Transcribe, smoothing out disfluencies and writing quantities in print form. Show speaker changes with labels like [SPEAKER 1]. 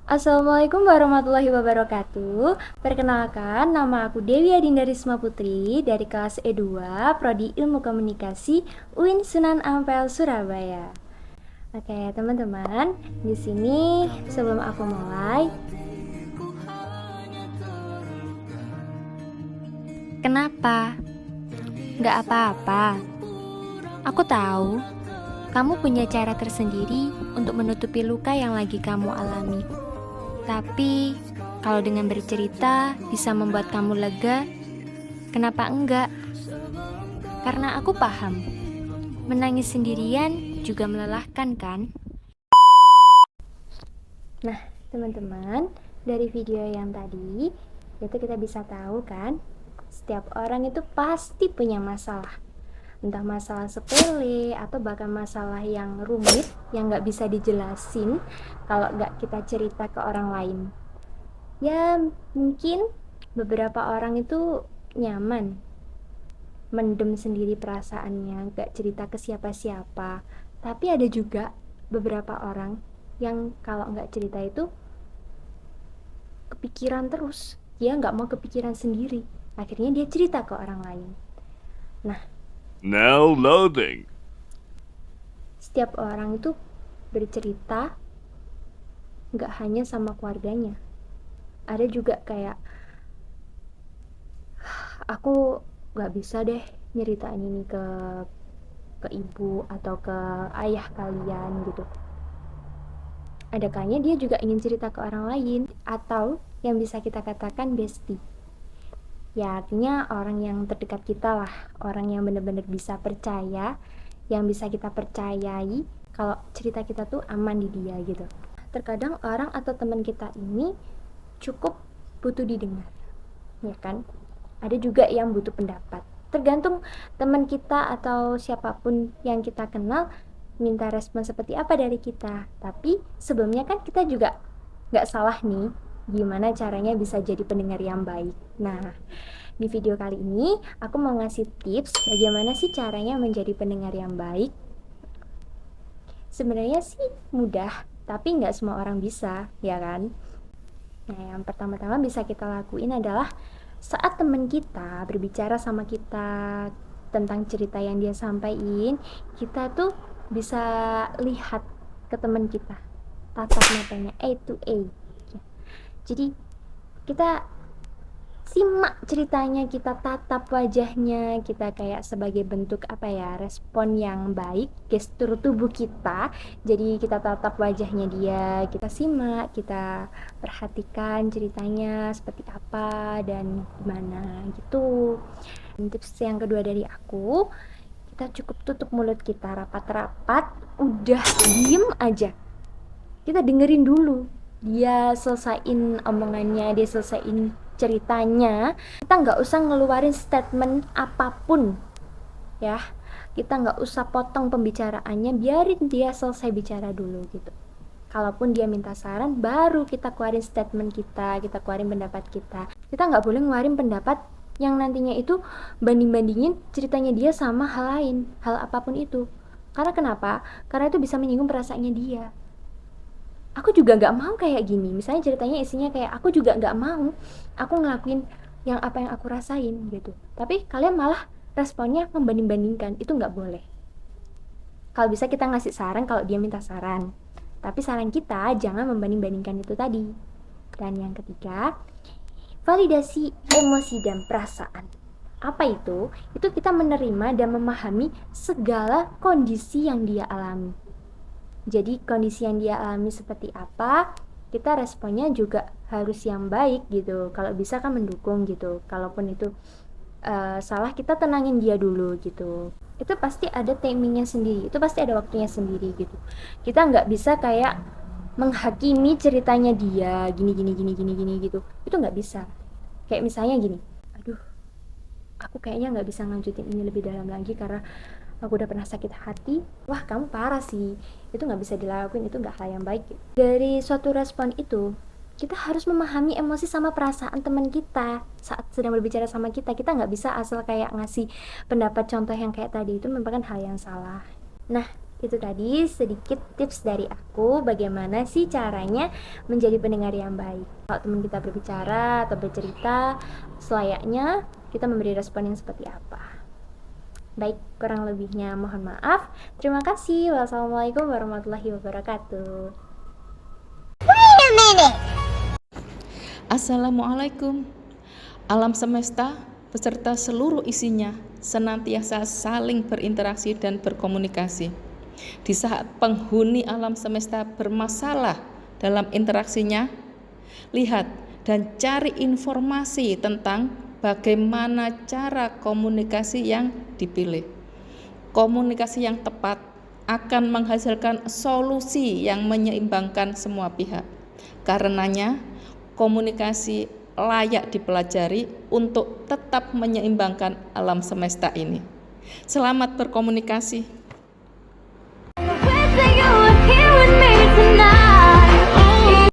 [SPEAKER 1] Assalamualaikum warahmatullahi wabarakatuh. Perkenalkan, nama aku Dewi Adinda Risma Putri dari kelas E2 Prodi Ilmu Komunikasi UIN Sunan Ampel Surabaya. Oke, teman-teman, di sini sebelum aku mulai, kenapa? Nggak apa-apa. Aku tahu kamu punya cara tersendiri untuk menutupi luka yang lagi kamu alami. Tapi, kalau dengan bercerita bisa membuat kamu lega, kenapa enggak? Karena aku paham, menangis sendirian juga melelahkan kan? Nah, teman-teman, dari video yang tadi, itu kita bisa tahu kan, setiap orang itu pasti punya masalah. Entah masalah sepele atau bahkan masalah yang rumit yang nggak bisa dijelasin kalau nggak kita cerita ke orang lain. Ya, mungkin beberapa orang itu nyaman mendem sendiri perasaannya, gak cerita ke siapa-siapa. Tapi ada juga beberapa orang yang kalau nggak cerita itu kepikiran terus. Dia nggak mau kepikiran sendiri. Akhirnya dia cerita ke orang lain. Nah,
[SPEAKER 2] Now loading.
[SPEAKER 1] setiap orang itu bercerita nggak hanya sama keluarganya. Ada juga kayak, aku nggak bisa deh nyeritain ini ke ibu atau ke ayah kalian gitu. Ada kalanya dia juga ingin cerita ke orang lain atau yang bisa kita katakan bestie. Ya artinya orang yang terdekat kita lah, orang yang benar-benar bisa percaya, yang bisa kita percayai kalau cerita kita tuh aman di dia gitu. Terkadang orang atau teman kita ini cukup butuh didengar, ya kan? Ada juga yang butuh pendapat. Tergantung teman kita atau siapapun yang kita kenal minta respon seperti apa dari kita. Tapi sebelumnya kan kita juga nggak salah nih gimana caranya bisa jadi pendengar yang baik. Nah, di video kali ini aku mau ngasih tips bagaimana sih caranya menjadi pendengar yang baik. Sebenarnya sih mudah, tapi nggak semua orang bisa, ya kan? Nah, yang pertama-tama bisa kita lakuin adalah saat teman kita berbicara sama kita tentang cerita yang dia sampaikan, kita tuh bisa lihat ke teman kita, tatap matanya A to A. Jadi kita simak ceritanya, kita tatap wajahnya, kita kayak sebagai bentuk apa ya, respon yang baik, gestur tubuh kita. Jadi kita tatap wajahnya dia, kita simak, kita perhatikan ceritanya seperti apa dan gimana gitu. Dan tips yang kedua dari aku, kita cukup tutup mulut kita rapat-rapat, udah diem aja, kita dengerin dulu dia selesaiin omongannya, dia selesaiin ceritanya. Kita nggak usah ngeluarin statement apapun ya, kita nggak usah potong pembicaraannya, biarin dia selesai bicara dulu gitu. Kalaupun dia minta saran, baru kita keluarin statement kita keluarin pendapat kita nggak boleh ngeluarin pendapat yang nantinya itu banding-bandingin ceritanya dia sama hal lain, hal apapun itu. Karena kenapa? Karena itu bisa menyinggung perasaannya dia. Aku juga nggak mau kayak gini, misalnya ceritanya isinya kayak, aku juga nggak mau aku ngelakuin yang apa yang aku rasain gitu, tapi kalian malah responnya membanding-bandingkan. Itu nggak boleh. Kalau bisa kita ngasih saran kalau dia minta saran, tapi saran kita jangan membanding-bandingkan itu tadi. Dan yang ketiga, validasi emosi dan perasaan. Apa itu? Itu kita menerima dan memahami segala kondisi yang dia alami. Jadi kondisi yang dia alami seperti apa, kita responnya juga harus yang baik gitu. Kalau bisa kan mendukung gitu. Kalaupun itu salah, kita tenangin dia dulu gitu. Itu pasti ada timingnya sendiri, itu pasti ada waktunya sendiri gitu. Kita nggak bisa kayak menghakimi ceritanya dia gini gini gini gini gini gitu. Itu nggak bisa. Kayak misalnya gini, aduh, aku kayaknya nggak bisa ngelanjutin ini lebih dalam lagi karena aku udah pernah sakit hati. Wah, kamu parah sih, itu nggak bisa dilakuin, itu nggak hal yang baik. Dari suatu respon itu, kita harus memahami emosi sama perasaan teman kita saat sedang berbicara sama kita. Kita nggak bisa asal kayak ngasih pendapat contoh yang kayak tadi, itu merupakan hal yang salah. Nah, Itu tadi sedikit tips dari aku bagaimana sih caranya menjadi pendengar yang baik. Kalau teman kita berbicara atau bercerita, selayaknya kita memberi respon yang seperti apa. Baik, kurang lebihnya mohon maaf. Terima kasih. Wassalamualaikum warahmatullahi wabarakatuh.
[SPEAKER 3] Assalamualaikum. Alam semesta beserta seluruh isinya senantiasa saling berinteraksi dan berkomunikasi. Di saat penghuni alam semesta bermasalah dalam interaksinya, lihat dan cari informasi tentang bagaimana cara komunikasi yang dipilih. Komunikasi yang tepat akan menghasilkan solusi yang menyeimbangkan semua pihak. Karenanya, komunikasi layak dipelajari untuk tetap menyeimbangkan alam semesta ini. Selamat berkomunikasi.